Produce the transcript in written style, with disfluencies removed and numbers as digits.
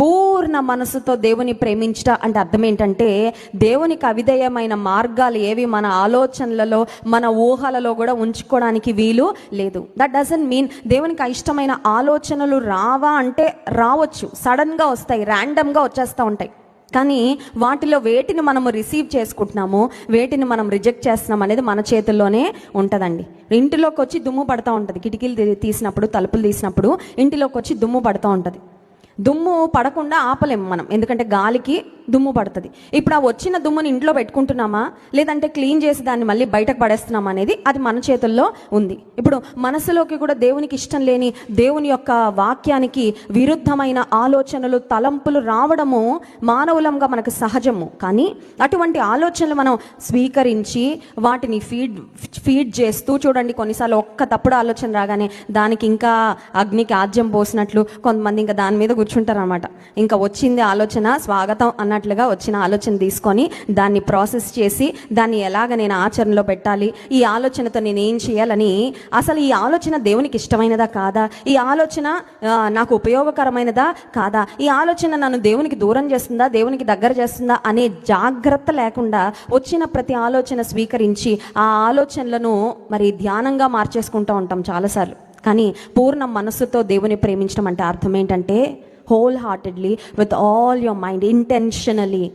పూర్ణ మనసుతో దేవుని ప్రేమించట అంటే అర్థం ఏంటంటే, దేవునికి అవిధేయమైన మార్గాలు ఏవి మన ఆలోచనలలో, మన ఊహలలో కూడా ఉంచుకోవడానికి వీలు లేదు. దట్ డజంట్ మీన్ దేవునికి ఇష్టమైన ఆలోచనలు రావా అంటే రావచ్చు, సడన్గా వస్తాయి, ర్యాండమ్గా వచ్చేస్తూ ఉంటాయి. కానీ వాటిలో వేటిని మనము రిసీవ్ చేసుకుంటున్నాము, వేటిని మనం రిజెక్ట్ చేస్తున్నాం అనేది మన చేతుల్లోనే ఉంటుందండి. ఇంటిలోకి వచ్చి దుమ్ము పడుతూ ఉంటుంది, కిటికీలు తీసినప్పుడు, తలుపులు తీసినప్పుడు ఇంటిలోకి వచ్చి దుమ్ము పడుతూ ఉంటుంది. దుమ్ము పడకుండా ఆపలేము మనం, ఎందుకంటే గాలికి దుమ్ము పడుతుంది. ఇప్పుడు ఆ వచ్చిన దుమ్ముని ఇంట్లో పెట్టుకుంటున్నామా, లేదంటే క్లీన్ చేసి దాన్ని మళ్ళీ బయటకు పడేస్తున్నామా అనేది అది మన చేతుల్లో ఉంది. ఇప్పుడు మనసులోకి కూడా దేవునికి ఇష్టం లేని, దేవుని యొక్క వాక్యానికి విరుద్ధమైన ఆలోచనలు, తలంపులు రావడము మానవులంగా మనకు సహజము. కానీ అటువంటి ఆలోచనలు మనం స్వీకరించి వాటిని ఫీడ్ చేస్తూ, చూడండి కొన్నిసార్లు ఒక్క తప్పుడు ఆలోచన రాగానే దానికి ఇంకా అగ్నికి ఆజ్యం పోసినట్లు కొంతమంది ఇంకా దాని మీద కూర్చుంటారు అనమాట. ఇంకా వచ్చింది ఆలోచన, స్వాగతం అన్నట్లుగా వచ్చిన ఆలోచన తీసుకొని దాన్ని ప్రాసెస్ చేసి దాన్ని ఎలాగ నేను ఆచరణలో పెట్టాలి, ఈ ఆలోచనతో నేను ఏం చేయాలని, అసలు ఈ ఆలోచన దేవునికి ఇష్టమైనదా కాదా, ఈ ఆలోచన నాకు ఉపయోగకరమైనదా కాదా, ఈ ఆలోచన నన్ను దేవునికి దూరం చేస్తుందా, దేవునికి దగ్గర చేస్తుందా అనే జాగ్రత్త లేకుండా వచ్చిన ప్రతి ఆలోచన స్వీకరించి ఆ ఆలోచనలను మరి ధ్యానంగా మార్చేసుకుంటూ ఉంటాం చాలాసార్లు. కానీ పూర్ణ మనస్సుతో దేవుని ప్రేమించడం అంటే అర్థం ఏంటంటే, wholeheartedly, with all your mind, intentionally